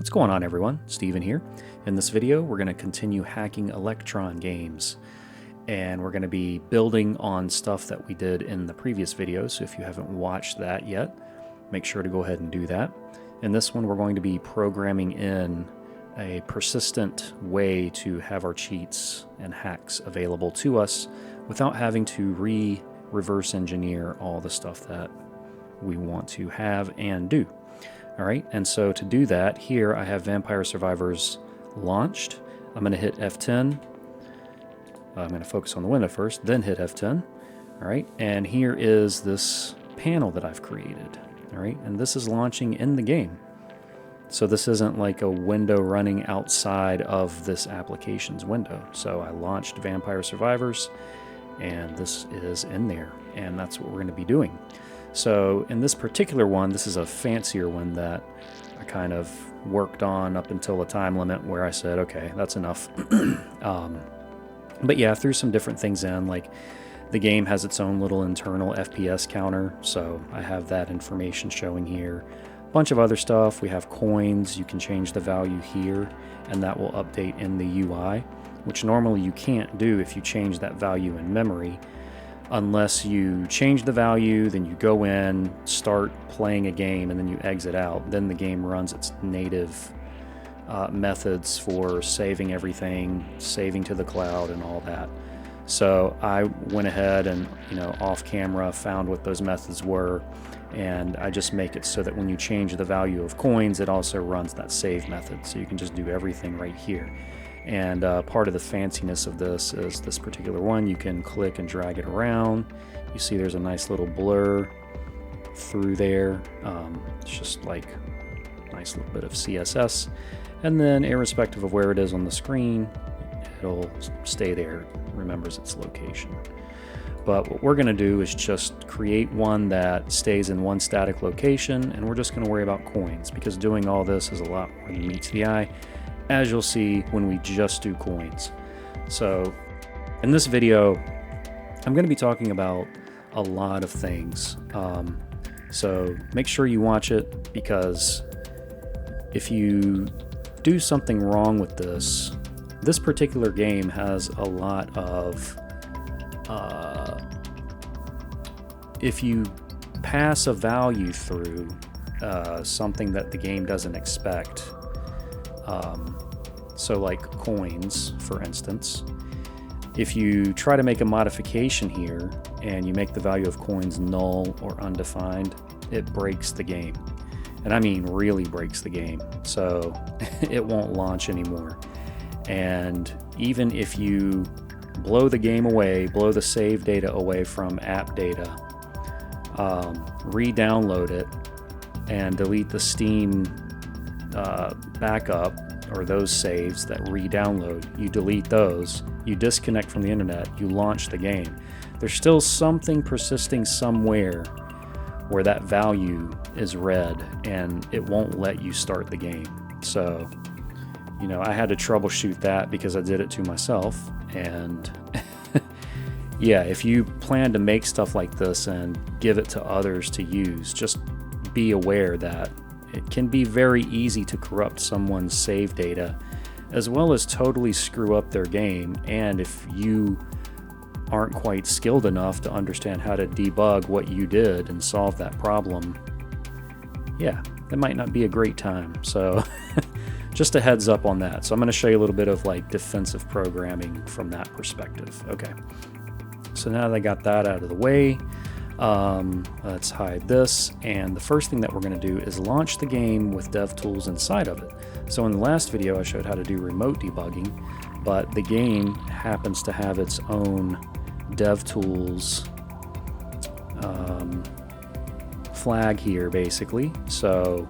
What's going on, everyone? Steven here. In this video, we're going to continue hacking Electron games, and we're going to be building on stuff that we did in the previous video. So if you haven't watched that yet, make sure to go ahead and do that. In this one, we're going to be programming in a persistent way to have our cheats and hacks available to us without having to reverse engineer all the stuff that we want to have and do. All right, and so to do that, here I have Vampire Survivors launched. I'm going to hit F10. I'm going to focus on the window first, then hit F10. All right, and here is this panel that I've created. All right, and this is launching in the game. So this isn't like a window running outside of this application's window. So I launched Vampire Survivors, and this is in there, and that's what we're going to be doing. So in this particular one, this is a fancier one that I kind of worked on up until a time limit where I said, okay, that's enough. But yeah, I threw some different things in, like the game has its own little internal FPS counter, so I have that information showing here. A bunch of other stuff. We have coins. You can change the value here, and that will update in the UI, which normally you can't do if you change that value in memory. Unless you change the value, then you go in, start playing a game, and then you exit out. Then the game runs its native methods for saving everything, saving to the cloud, and all that. So I went ahead and, off camera found what those methods were, and I just make it so that when you change the value of coins, it also runs that save method. So you can just do everything right here. And part of the fanciness of this is this particular one. You can click and drag it around. You see there's a nice little blur through there. It's just like a nice little bit of CSS. And then irrespective of where it is on the screen, it'll stay there. It remembers its location. But what we're going to do is just create one that stays in one static location, and we're just going to worry about coins, because doing all this is a lot more than meets the eye, as you'll see when we just do coins. So in this video, I'm going to be talking about a lot of things. So make sure you watch it, because if you do something wrong with this particular game has a lot of, if you pass a value through something that the game doesn't expect, so like coins, for instance, if you try to make a modification here and you make the value of coins null or undefined, it breaks the game. And I mean really breaks the game. So it won't launch anymore. And even if you blow the game away, blow the save data away from app data, re-download it, and delete the Steam backup, or those saves that re-download, you delete those, you disconnect from the internet, you launch the game, there's still something persisting somewhere where that value is read, and it won't let you start the game. So, I had to troubleshoot that because I did it to myself. And yeah, if you plan to make stuff like this and give it to others to use, just be aware that it can be very easy to corrupt someone's save data, as well as totally screw up their game. And if you aren't quite skilled enough to understand how to debug what you did and solve that problem, yeah, that might not be a great time. So just a heads up on that. So I'm going to show you a little bit of like defensive programming from that perspective. Okay, so now that I got that out of the way, let's hide this, and the first thing that we're going to do is launch the game with DevTools inside of it. So in the last video I showed how to do remote debugging, but the game happens to have its own DevTools flag here, basically. So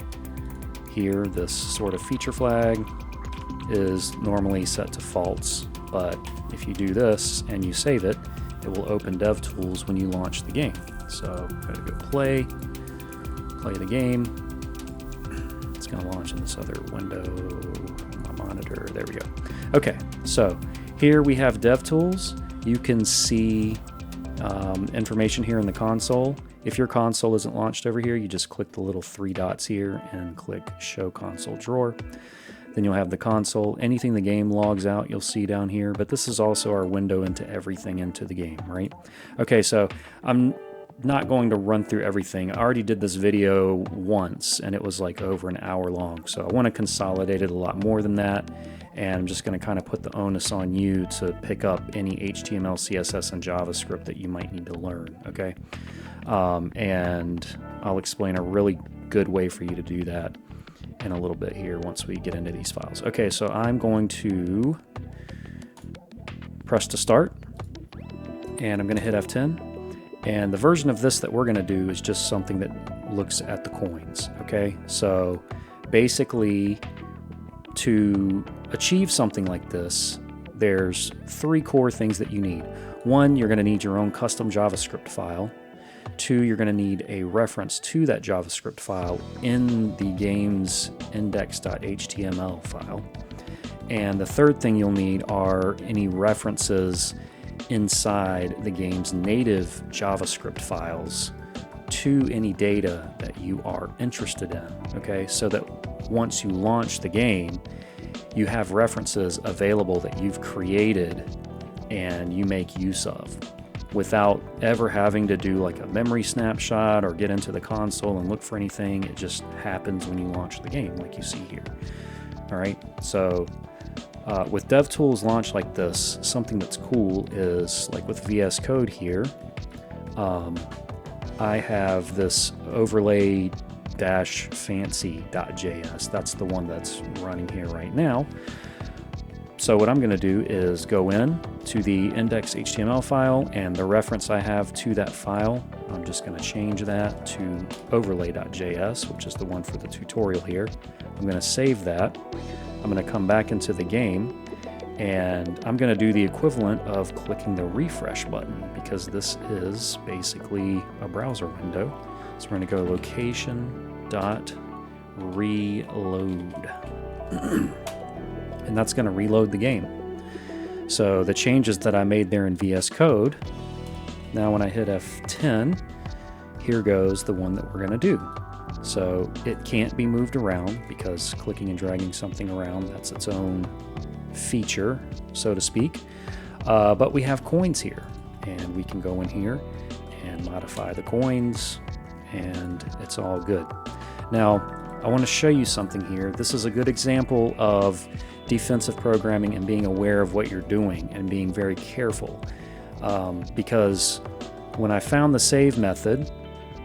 here, this sort of feature flag is normally set to false, but if you do this and you save it, it will open DevTools when you launch the game. So I'm going to go play the game. It's going to launch in this other window on my monitor. There we go. Okay, so here we have DevTools. You can see information here in the console. If your console isn't launched over here, you just click the little 3 dots here and click Show Console Drawer. Then you'll have the console. Anything the game logs out, you'll see down here, but this is also our window into everything into the game, right? Okay, so I'm not going to run through everything. I already did this video once, and it was like over an hour long, so I want to consolidate it a lot more than that, and I'm just going to kind of put the onus on you to pick up any HTML, CSS, and JavaScript that you might need to learn, okay? And I'll explain a really good way for you to do that in a little bit here once we get into these files. Okay, so I'm going to press to start, and I'm going to hit F10. And the version of this that we're going to do is just something that looks at the coins, okay? So basically, to achieve something like this, there's 3 core things that you need. 1, you're going to need your own custom JavaScript file. 2, you're going to need a reference to that JavaScript file in the game's index.html file. And the 3rd thing you'll need are any references inside the game's native JavaScript files to any data that you are interested in, okay? So that once you launch the game, you have references available that you've created and you make use of without ever having to do like a memory snapshot or get into the console and look for anything. It just happens when you launch the game, like you see here. All right, so with DevTools launch like this, something that's cool is, like with VS Code here, I have this overlay-fancy.js. That's the one that's running here right now. So what I'm going to do is go in to the index.html file, and the reference I have to that file, I'm just going to change that to overlay.js, which is the one for the tutorial here. I'm going to save that. I'm going to come back into the game, and I'm going to do the equivalent of clicking the refresh button, because this is basically a browser window. So we're going to go location.reload. And that's going to reload the game. So the changes that I made there in VS Code, now when I hit F10, here goes the one that we're going to do. So it can't be moved around, because clicking and dragging something around, that's its own feature, so to speak. But we have coins here, and we can go in here and modify the coins, and it's all good. Now, I want to show you something here. This is a good example of defensive programming and being aware of what you're doing and being very careful. Because when I found the save method,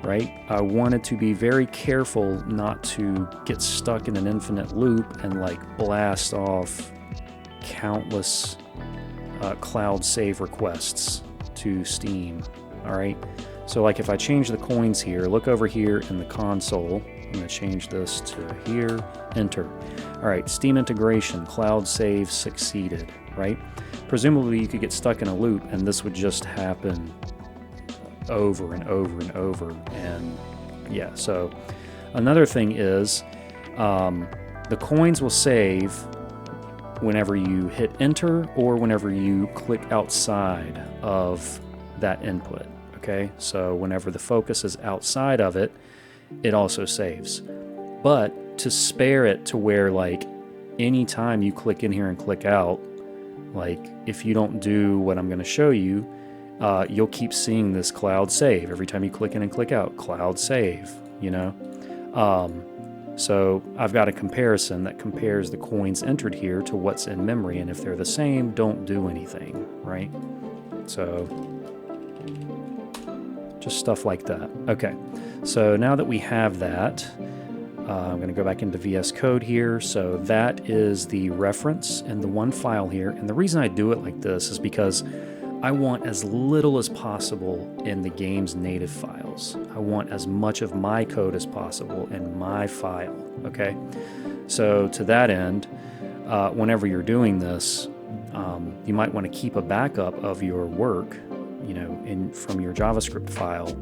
right, I wanted to be very careful not to get stuck in an infinite loop and like blast off countless cloud save requests to Steam. All right, so like if I change the coins here, look over here in the console. I'm going to change this to here, enter. All right, Steam integration, cloud save succeeded, right? Presumably you could get stuck in a loop and this would just happen over and over and over. And yeah, so another thing is the coins will save whenever you hit enter or whenever you click outside of that input, okay? So whenever the focus is outside of it, it also saves. But to spare it to where like anytime you click in here and click out, like if you don't do what I'm going to show you, you'll keep seeing this cloud save every time you click in and click out, cloud save, you know. So I've got a comparison that compares the coins entered here to what's in memory, and if they're the same, don't do anything, right? So just stuff like that. Okay, so now that we have that, I'm going to go back into VS Code here. So that is the reference in the one file here. And the reason I do it like this is because I want as little as possible in the game's native files. I want as much of my code as possible in my file, okay? So to that end, whenever you're doing this, you might want to keep a backup of your work, you know, from your JavaScript file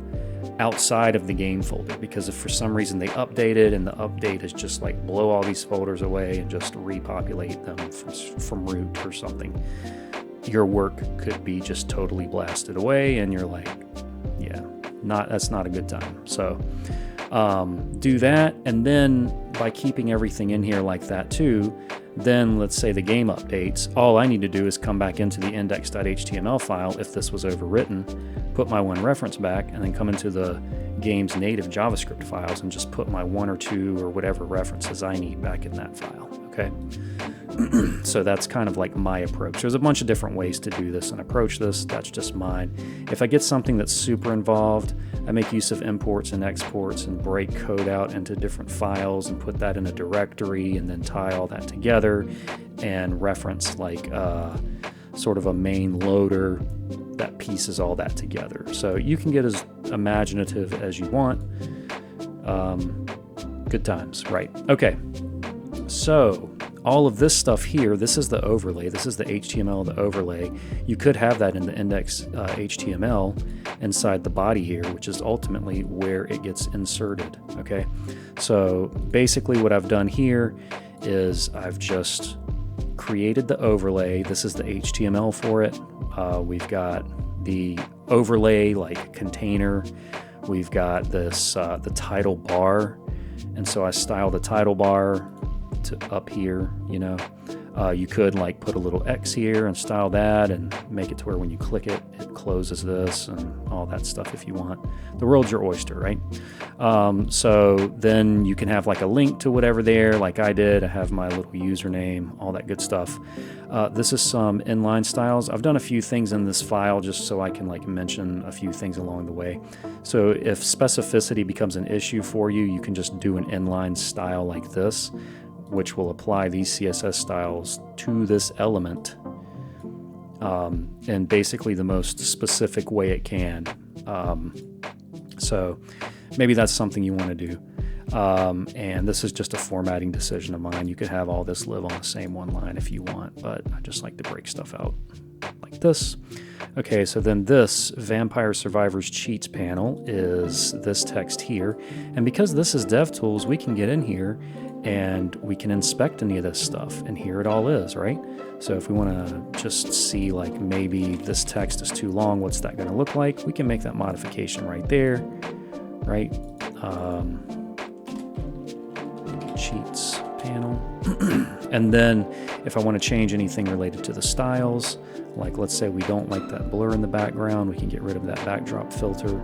outside of the game folder, because if for some reason they update it and the update is just like blow all these folders away and just repopulate them from root or something, your work could be just totally blasted away and you're like, yeah, That's not a good time. So do that, and then by keeping everything in here like that too, then let's say the game updates, all I need to do is come back into the index.html file if this was overwritten, put my one reference back, and then come into the game's native JavaScript files and just put my one or two or whatever references I need back in that file, okay? So that's kind of like my approach. There's a bunch of different ways to do this and approach this. That's just mine. If I get something that's super involved, I make use of imports and exports and break code out into different files and put that in a directory and then tie all that together and reference like sort of a main loader that pieces all that together. So you can get as imaginative as you want. Good times, right? Okay, so all of this stuff here, this is the overlay. This is the HTML, the overlay. You could have that in the index HTML inside the body here, which is ultimately where it gets inserted, okay? So basically what I've done here is I've just created the overlay. This is the HTML for it. We've got the overlay like container. We've got this, the title bar. And so I style the title bar to up here, you know. You could like put a little X here and style that and make it to where when you click it, it closes this and all that stuff if you want. The world's your oyster, right? So then you can have like a link to whatever there, like I did. I have my little username, all that good stuff. This is some inline styles. I've done a few things in this file just so I can like mention a few things along the way. So if specificity becomes an issue for you, you can just do an inline style like this, which will apply these CSS styles to this element in basically the most specific way it can. So maybe that's something you want to do. And this is just a formatting decision of mine. You could have all this live on the same one line if you want, but I just like to break stuff out like this. Okay, so then this Vampire Survivors Cheats panel is this text here. And because this is DevTools, we can get in here and we can inspect any of this stuff, and here it all is, right? So if we want to just see like maybe this text is too long, what's that going to look like? We can make that modification right there, right? Cheats panel. And then if I want to change anything related to the styles, like let's say we don't like that blur in the background, we can get rid of that backdrop filter,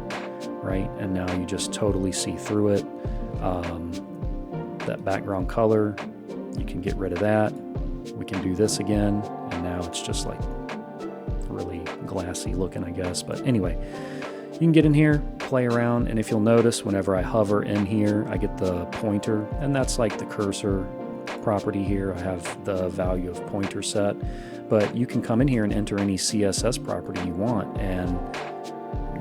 right? And now you just totally see through it. That background color, you can get rid of that. We can do this again, and now it's just like really glassy looking, I guess. But anyway, you can get in here, play around, and if you'll notice, whenever I hover in here, I get the pointer, and that's like the cursor property here. I have the value of pointer set, but you can come in here and enter any CSS property you want, and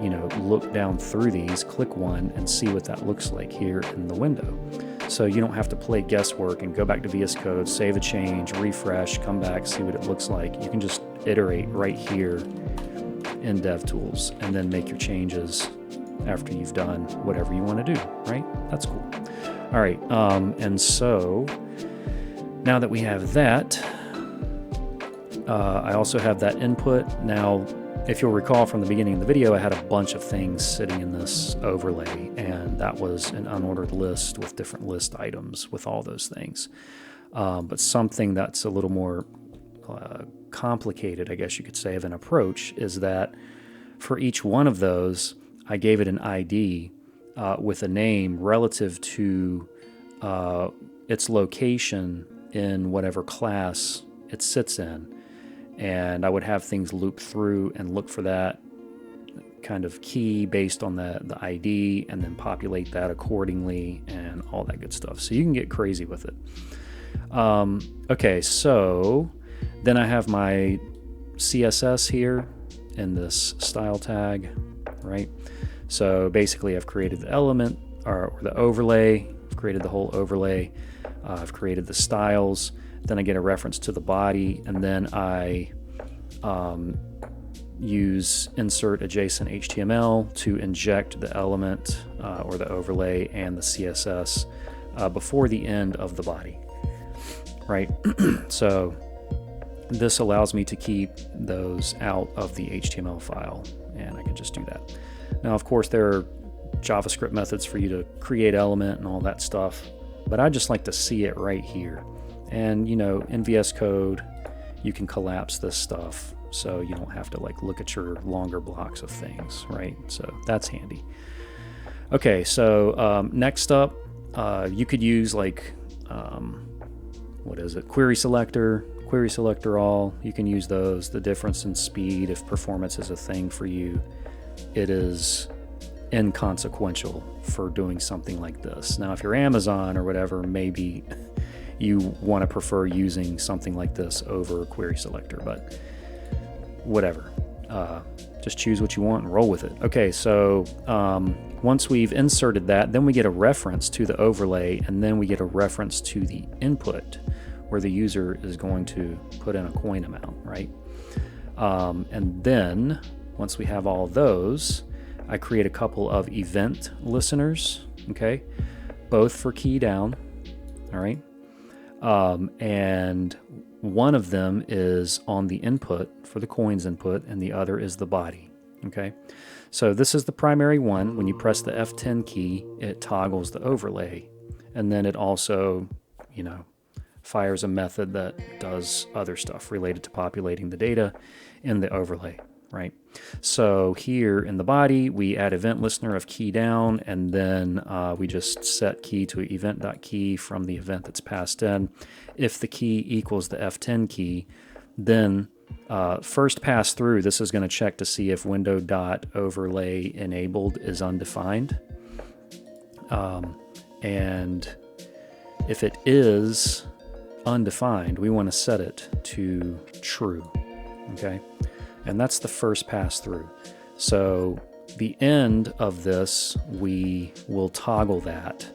you know, look down through these, click one, and see what that looks like here in the window. So you don't have to play guesswork and go back to VS Code, save a change, refresh, come back, see what it looks like. You can just iterate right here in DevTools and then make your changes after you've done whatever you want to do, right? That's cool. All right, and so now that we have that, I also have that input. Now, if you'll recall from the beginning of the video, I had a bunch of things sitting in this overlay, and that was an unordered list with different list items with all those things. But something that's a little more complicated, I guess you could say, of an approach is that for each one of those, I gave it an ID with a name relative to its location in whatever class it sits in. And I would have things loop through and look for that kind of key based on the ID and then populate that accordingly and all that good stuff. So you can get crazy with it. Okay, so then I have my CSS here in this style tag, right? So basically I've created the element or the overlay, I've created the whole overlay, I've created the styles. Then I get a reference to the body, and then I use insert adjacent HTML to inject the element or the overlay and the CSS before the end of the body, right? So this allows me to keep those out of the HTML file, and I can just do that. Now, of course, there are JavaScript methods for you to create element and all that stuff, but I just like to see it right here. And, you know, in VS Code, you can collapse this stuff so you don't have to like look at your longer blocks of things, right? So that's handy. Okay, so next up, you could use like, what is it? Query selector all. You can use those. The difference in speed, if performance is a thing for you, it is inconsequential for doing something like this. Now, if you're Amazon or whatever, maybe you want to prefer using something like this over query selector, but whatever. Just choose what you want and roll with it. Okay, so once we've inserted that, then we get a reference to the overlay, and then we get a reference to the input where the user is going to put in a coin amount, right? And then once we have all those, I create a couple of event listeners, okay, both for key down, all right? And one of them is on the input for the coins input, and the other is the body, okay? So this is the primary one. When you press the F10 key, it toggles the overlay, and then it also, you know, fires a method that does other stuff related to populating the data in the overlay, right? So here in the body, we add event listener of key down, and then we just set key to event.key from the event that's passed in. If the key equals the F10 key, then first pass through, this is going to check to see if window.overlay enabled is undefined. And if it is undefined, we want to set it to true, okay? And that's the first pass through. So the end of this, we will toggle that.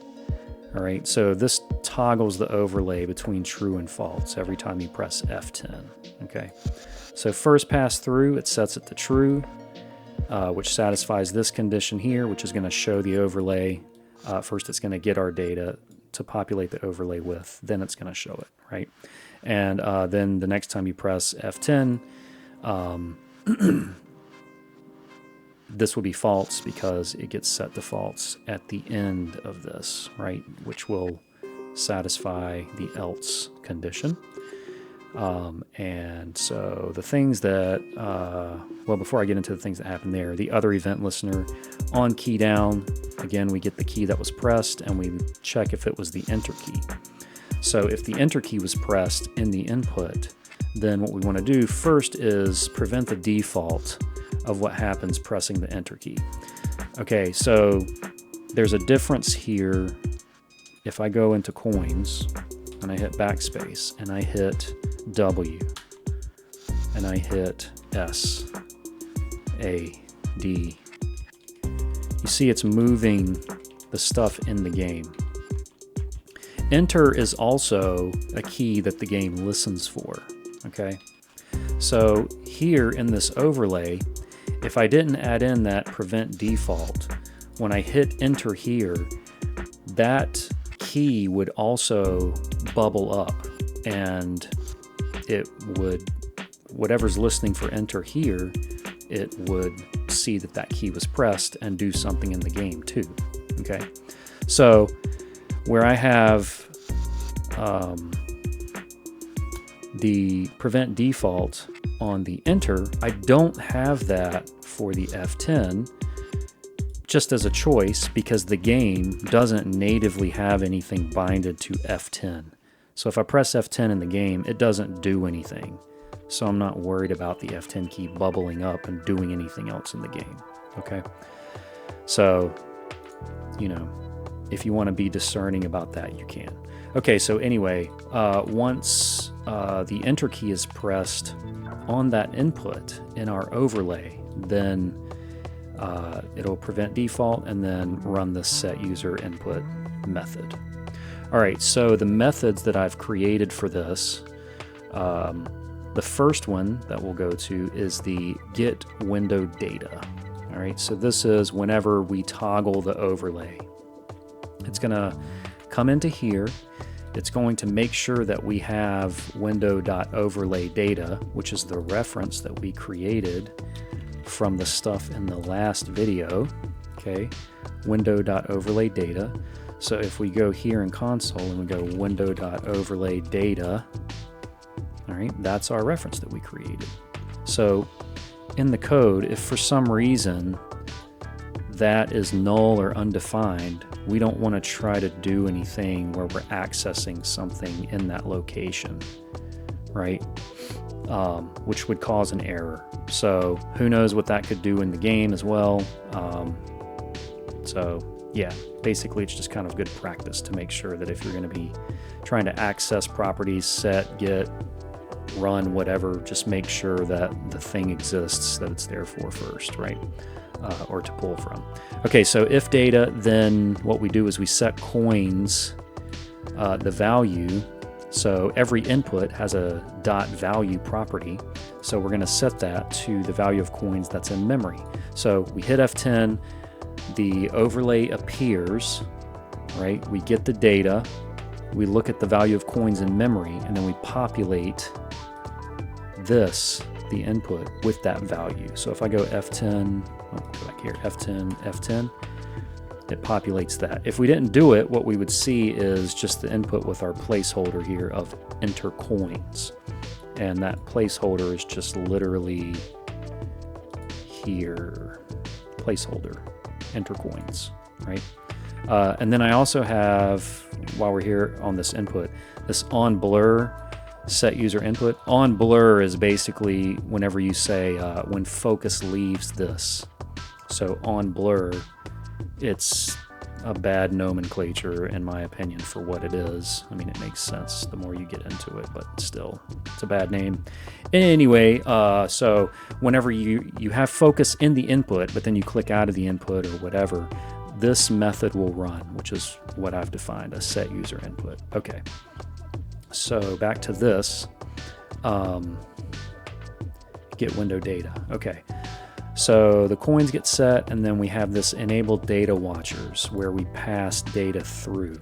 All right, so this toggles the overlay between true and false every time you press F10, okay? So first pass through, it sets it to true, which satisfies this condition here, which is gonna show the overlay. First, it's gonna get our data to populate the overlay with, then it's gonna show it, right? And then the next time you press F10, this will be false because it gets set to false at the end of this, right? Which will satisfy the else condition. And so the things that, well, before I get into the things that happen there, the other event listener on key down, again, we get the key that was pressed and we check if it was the enter key. So if the enter key was pressed in the input, then what we want to do first is prevent the default of what happens pressing the enter key. Okay, so there's a difference here. If I go into coins and I hit backspace and I hit W and I hit S, A, D, you see it's moving the stuff in the game. Enter is also a key that the game listens for, okay? So here in this overlay, if I didn't add in that prevent default, when I hit enter here, that key would also bubble up and it would, whatever's listening for enter here, it would see that that key was pressed and do something in the game too, okay? So where I have the prevent default on the enter, I don't have that for the F10 just as a choice because the game doesn't natively have anything binded to F10. So if I press F10 in the game, it doesn't do anything. So I'm not worried about the F10 key bubbling up and doing anything else in the game, okay? So, you know, if you want to be discerning about that, you can. Okay, so anyway, once the enter key is pressed on that input in our overlay, then it'll prevent default and then run the set user input method. All right, so the methods that I've created for this, the first one that we'll go to is the get window data. All right, so this is whenever we toggle the overlay. It's gonna come into here. It's going to make sure that we have window.overlay data, which is the reference that we created from the stuff in the last video, okay, window.overlay data. So if we go here in console and we go window.overlay data, all right, that's our reference that we created. So in the code, if for some reason that is null or undefined, we don't want to try to do anything where we're accessing something in that location, right? Which would cause an error. So who knows what that could do in the game as well. So yeah, basically it's just kind of good practice to make sure that if you're going to be trying to access properties, set, get, run, whatever, just make sure that the thing exists that it's there for first, right? Or to pull from. Okay, so if data, then what we do is we set coins, the value. So every input has a .value property. So we're going to set that to the value of coins that's in memory. So we hit F10, the overlay appears, right? We get the data, we look at the value of coins in memory, and then we populate this, the input, with that value. So if I go F10, go back here, F10, F10, it populates that. If we didn't do it, what we would see is just the input with our placeholder here of enter coins. And that placeholder is just literally here, placeholder, enter coins, right? And then I also have, while we're here on this input, this on blur, set user input. On blur is basically whenever you say when focus leaves this. So on blur, it's a bad nomenclature in my opinion for what it is. I mean, it makes sense the more you get into it, but still, it's a bad name. Anyway, so whenever you have focus in the input, but then you click out of the input or whatever, this method will run, which is what I've defined, a set user input. Okay, so back to this, get window data. Okay. So the coins get set, and then we have this enabled data watchers where we pass data through,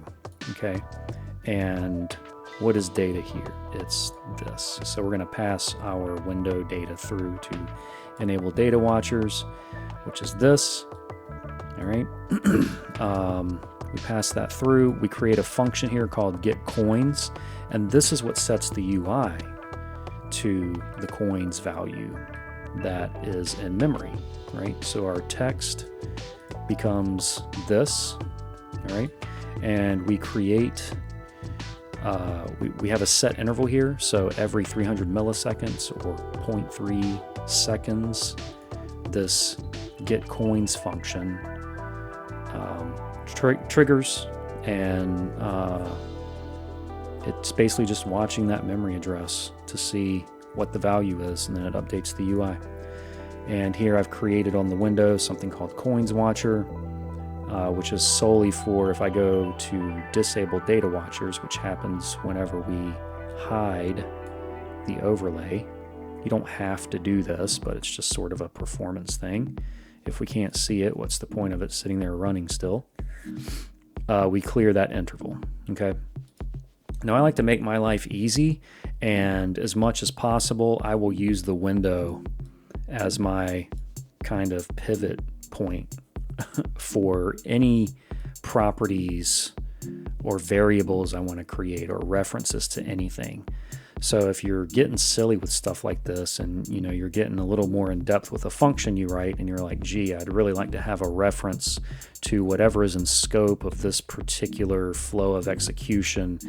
okay? And what is data here? It's this. So we're going to pass our window data through to enable data watchers, which is this, all right? We pass that through. We create a function here called getCoins, and this is what sets the UI to the coins value that is in memory, right? So our text becomes this, all right? And we create, we have a set interval here. So every 300 milliseconds or 0.3 seconds, this getCoins function triggers, and it's basically just watching that memory address to see what the value is, and then it updates the UI. And here I've created on the window something called Coins Watcher, which is solely for if I go to disable data watchers, which happens whenever we hide the overlay. You don't have to do this, but it's just sort of a performance thing. If we can't see it, what's the point of it sitting there running still? We clear that interval, okay? Now I like to make my life easy, and as much as possible, I will use the window as my kind of pivot point for any properties or variables I want to create or references to anything. So if you're getting silly with stuff like this, and you know you're getting a little more in depth with a function you write, and you're like, gee, I'd really like to have a reference to whatever is in scope of this particular flow of execution.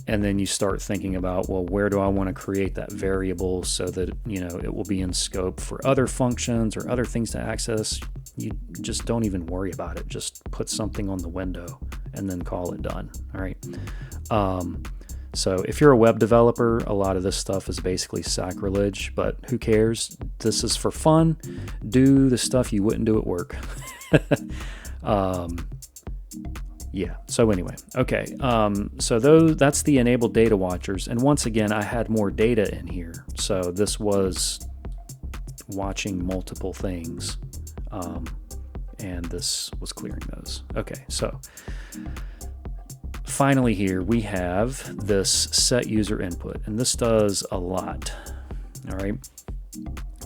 And then you start thinking about, well, where do I want to create that variable so that, you know, it will be in scope for other functions or other things to access? You just don't even worry about it. Just put something on the window and then call it done. All right. So if you're a web developer, a lot of this stuff is basically sacrilege, but who cares? This is for fun. Do the stuff you wouldn't do at work. Yeah, so anyway, okay, so that's the enabled data watchers, and once again, I had more data in here, so this was watching multiple things, and this was clearing those. Okay, so finally here we have this set user input, and this does a lot, all right?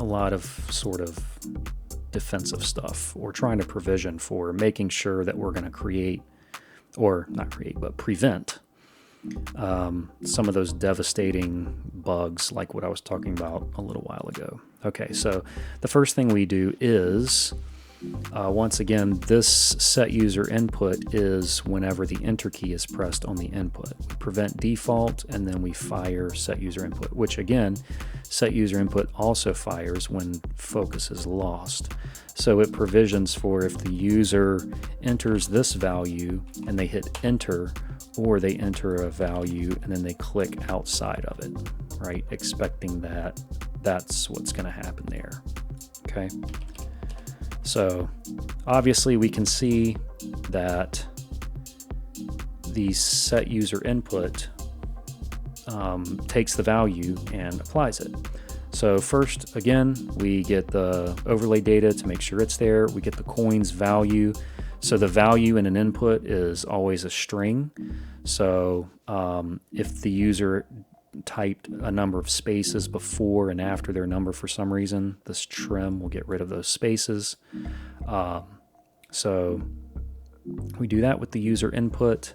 a lot of sort of defensive stuff, or trying to provision for making sure that we're going to create, or not create, but prevent some of those devastating bugs like what I was talking about a little while ago. Okay, so the first thing we do is, once again, this set user input is whenever the enter key is pressed on the input. We prevent default, and then we fire set user input, which again, set user input also fires when focus is lost. So it provisions for if the user enters this value and they hit enter, or they enter a value and then they click outside of it, right? Expecting that that's what's going to happen there. Okay. So obviously we can see that the set user input takes the value and applies it. So first, again, we get the overlay data to make sure it's there. We get the coins value. So the value in an input is always a string. So if the user typed a number of spaces before and after their number for some reason, this trim will get rid of those spaces. So we do that with the user input.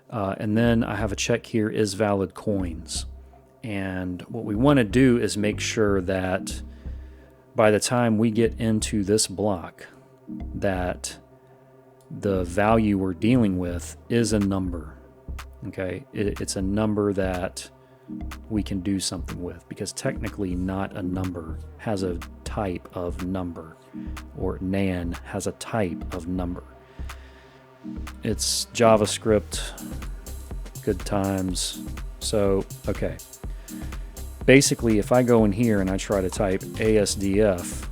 And then I have a check here, is valid coins. And what we want to do is make sure that by the time we get into this block, that the value we're dealing with is a number. Okay, it's a number that we can do something with, because technically not a number has a type of number, or nan has a type of number. It's JavaScript, good times. So, okay. Basically, if I go in here and I try to type ASDF,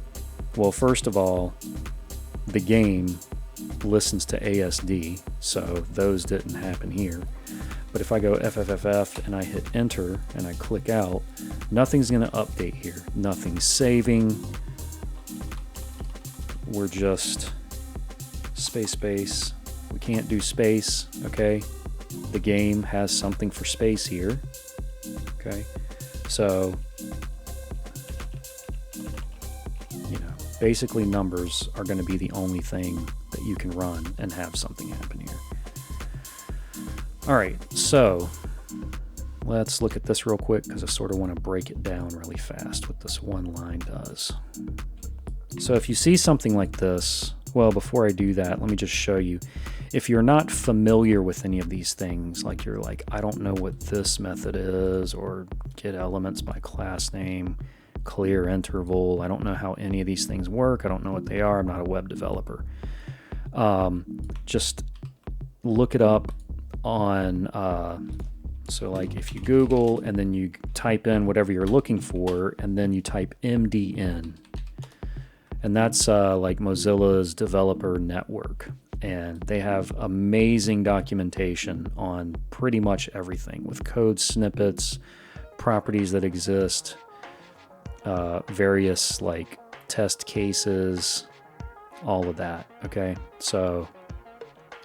well, first of all, the game listens to ASD, so those didn't happen here. But if I go FFFF and I hit enter and I click out, nothing's going to update here. Nothing's saving. We're just space. We can't do space, okay? The game has something for space here, okay? So, you know, basically numbers are going to be the only thing that you can run and have something happen here. All right, so let's look at this real quick, because I sort of want to break it down really fast what this one line does. So if you see something like this, well, before I do that, let me just show you. If you're not familiar with any of these things, like you're like, I don't know what this method is, or get elements by class name, clear interval, I don't know how any of these things work, I don't know what they are, I'm not a web developer. Just look it up on, so like if you Google and then you type in whatever you're looking for, and then you type MDN, and that's like Mozilla's developer network, and they have amazing documentation on pretty much everything, with code snippets, properties that exist, various like test cases, all of that. Okay, so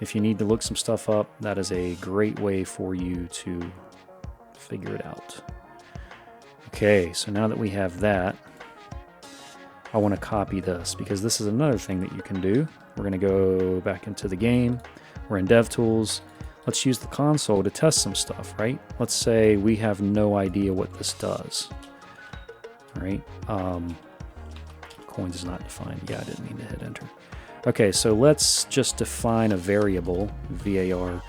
if you need to look some stuff up, that is a great way for you to figure it out. Okay, so now that we have that, I want to copy this, because this is another thing that you can do. We're going to go back into the game. We're in DevTools. Let's use the console to test some stuff, right? Let's say we have no idea what this does. All right. Coins is not defined. Yeah, I didn't mean to hit enter. Okay, so let's just define a variable, var.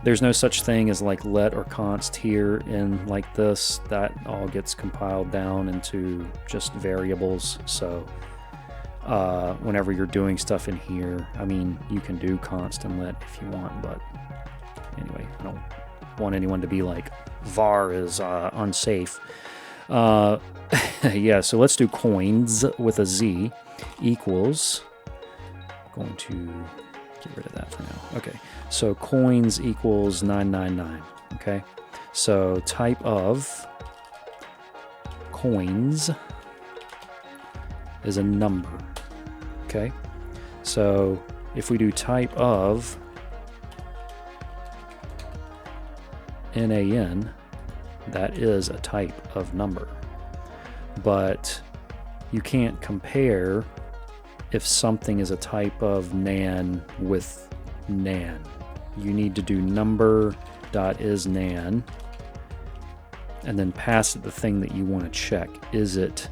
There's no such thing as like let or const here in like this. That all gets compiled down into just variables. So whenever you're doing stuff in here, I mean, you can do const and let if you want, but anyway, I don't want anyone to be like var is unsafe. Yeah, so let's do coins with a Z equals, going to get rid of that for now. Okay, so coins equals 999. Okay, so type of coins is a number. Okay, so if we do type of NaN, that is a type of number. but you can't compare if something is a type of NaN with NaN. You need to do Number.isNaN and then pass it the thing that you want to check. Is it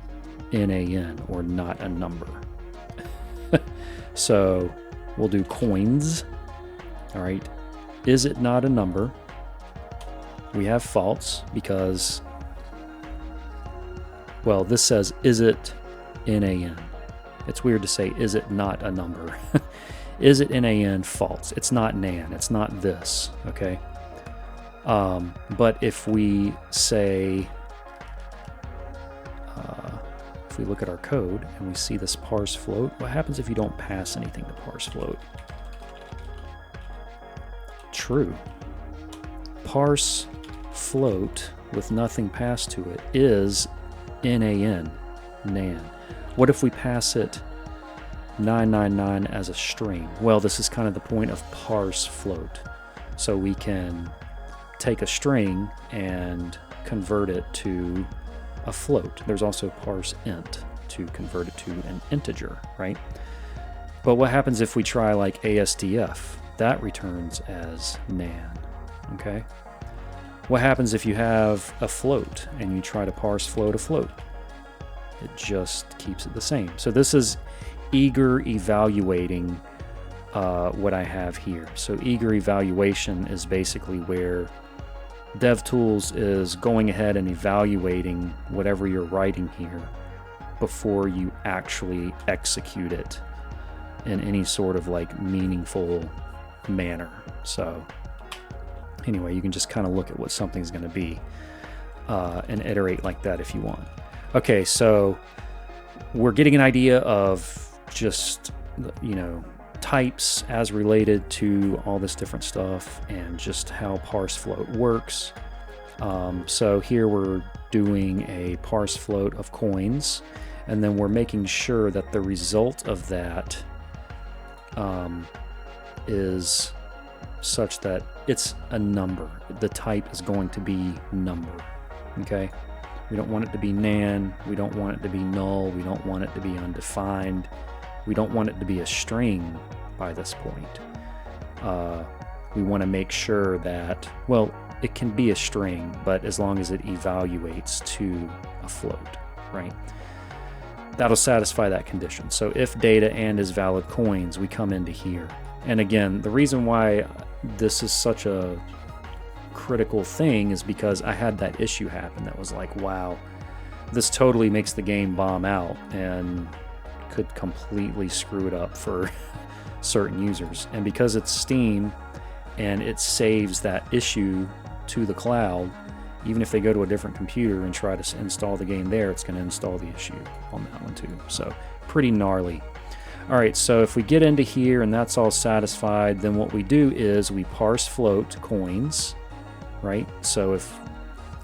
NaN or not a number? So we'll do coins. All right. Is it not a number? We have false because, well, this says, is it NaN? It's weird to say, is it not a number? Is it NaN? False. It's not NaN. It's not this. Okay. But if we say, if we look at our code and we see this parse float, what happens if you don't pass anything to parse float? True. Parse float with nothing passed to it is NaN. What if we pass it 999 as a string? Well, this is kind of the point of parse float. So we can take a string and convert it to a float. There's also parse int to convert it to an integer, right? But what happens if we try like ASDF? That returns as NaN, okay? What happens if you have a float and you try to parse float a float? It just keeps it the same. So this is eager evaluating what I have here. So eager evaluation is basically where DevTools is going ahead and evaluating whatever you're writing here before you actually execute it in any sort of like meaningful manner. So anyway, you can just kind of look at what something's going to be and iterate like that if you want. Okay, so we're getting an idea of just, you know, types as related to all this different stuff and just how parse float works. So here we're doing a parse float of coins, and then we're making sure that the result of that is such that it's a number. The type is going to be number, okay? We don't want it to be NaN, we don't want it to be null, we don't want it to be undefined, we don't want it to be a string by this point. We want to make sure that, well, it can be a string, but as long as it evaluates to a float, right? That'll satisfy that condition. So if data and is valid coins, we come into here. And again, the reason why this is such a critical thing is because I had that issue happen that was like, wow, this totally makes the game bomb out and could completely screw it up for certain users. And because it's Steam and it saves that issue to the cloud, even if they go to a different computer and try to install the game there, it's going to install the issue on that one too. So pretty gnarly. All right, so if we get into here and that's all satisfied, then what we do is we parse float coins, right? So if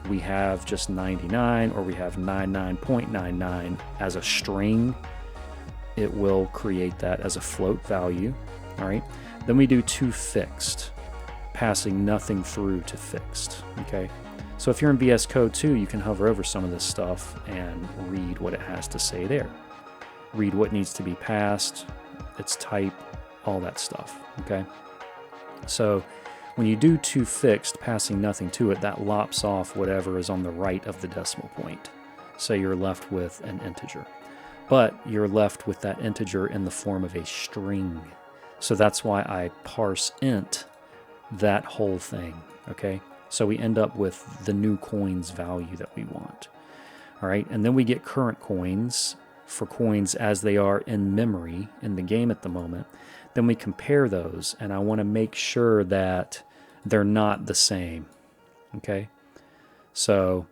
we have just 99 or we have 99.99 as a string, it will create that as a float value, all right? Then we do toFixed, passing nothing through to fixed, okay? So if you're in VS Code 2, you can hover over some of this stuff and read what it has to say there. Read what needs to be passed, its type, all that stuff, okay? So when you do toFixed, passing nothing to it, that lops off whatever is on the right of the decimal point. So you're left with an integer. But you're left with that integer in the form of a string. So that's why I parse int that whole thing, okay? So we end up with the new coins value that we want. All right, and then we get current coins for coins as they are in memory in the game at the moment. Then we compare those, and I want to make sure that they're not the same, okay? So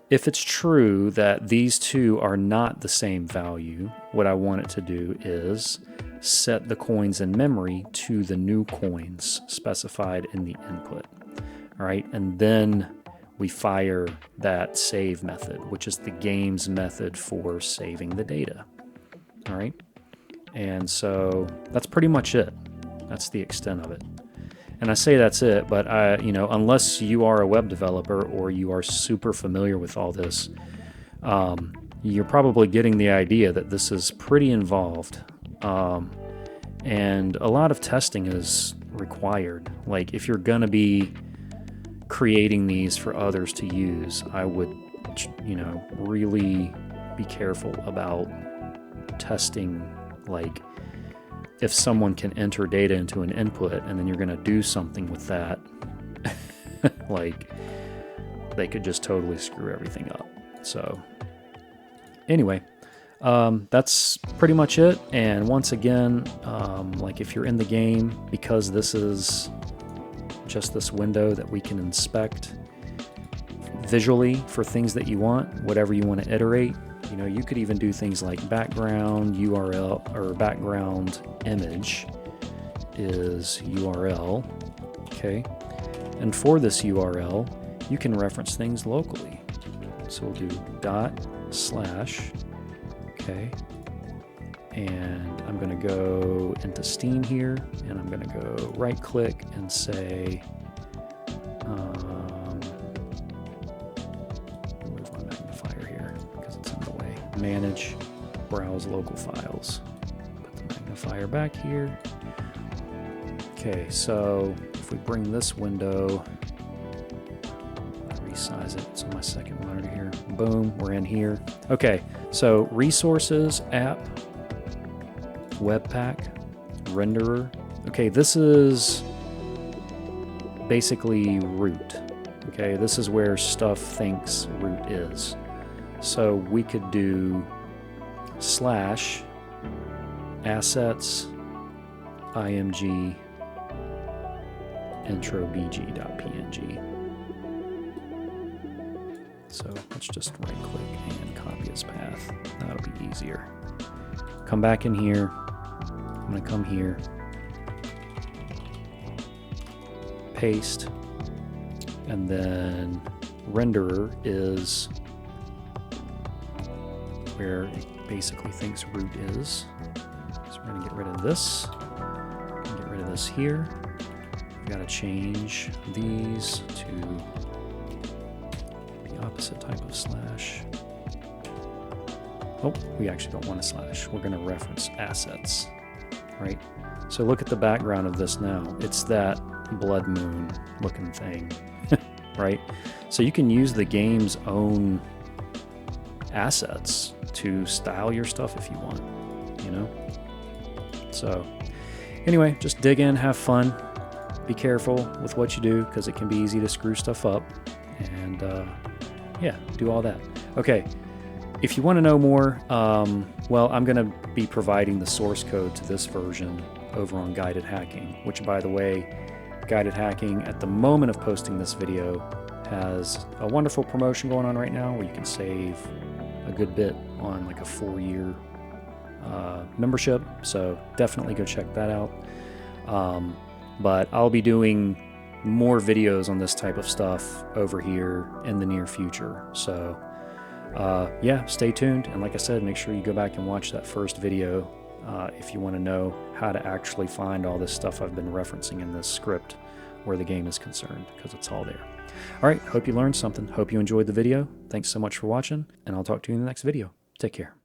if it's true that these two are not the same value, what I want it to do is set the coins in memory to the new coins specified in the input. All right, and then we fire that save method, which is the game's method for saving the data. All right, and so that's pretty much it. That's the extent of it. And I say that's it, but unless you are a web developer or you are super familiar with all this, you're probably getting the idea that this is pretty involved. And a lot of testing is required. Like if you're gonna be creating these for others to use, I would, really be careful about testing. Like if someone can enter data into an input and then you're gonna do something with that, like they could just totally screw everything up. So anyway, that's pretty much it. And once again, like if you're in the game, because this is just this window that we can inspect visually for things that you want, whatever you want to iterate, you could even do things like background URL or background image is URL. Okay. And for this URL, you can reference things locally. So we'll do /, okay, and I'm going to go into Steam here, and I'm going to go right click and say, move my magnifier here because it's in the way, manage, browse local files. Put the magnifier back here. Okay, so if we bring this window, resize it, it's on my second monitor here. Boom, we're in here. Okay, so resources, app, webpack, renderer. Okay, this is basically root. Okay, this is where stuff thinks root is. So we could do /assets img introbg.png. So let's just right click and copy his path. That'll be easier. Come back in here. I'm going to come here, paste, and then renderer is where it basically thinks root is. So we're going to get rid of this, and get rid of this here. We've got to change these to the opposite type of slash. Oh, we actually don't want a slash. We're going to reference assets, right? So look at the background of this now. It's that blood moon looking thing, right? So you can use the game's own assets to style your stuff if you want, So anyway, just dig in, have fun, be careful with what you do because it can be easy to screw stuff up, and yeah, do all that. Okay. If you want to know more, well, I'm going to be providing the source code to this version over on Guided Hacking, which, by the way, Guided Hacking, at the moment of posting this video, has a wonderful promotion going on right now where you can save a good bit on like a 4-year membership. So definitely go check that out. But I'll be doing more videos on this type of stuff over here in the near future. So yeah, stay tuned. And like I said, make sure you go back and watch that first video if you want to know how to actually find all this stuff I've been referencing in this script where the game is concerned, because it's all there. All right, hope you learned something. Hope you enjoyed the video. Thanks so much for watching, and I'll talk to you in the next video. Take care.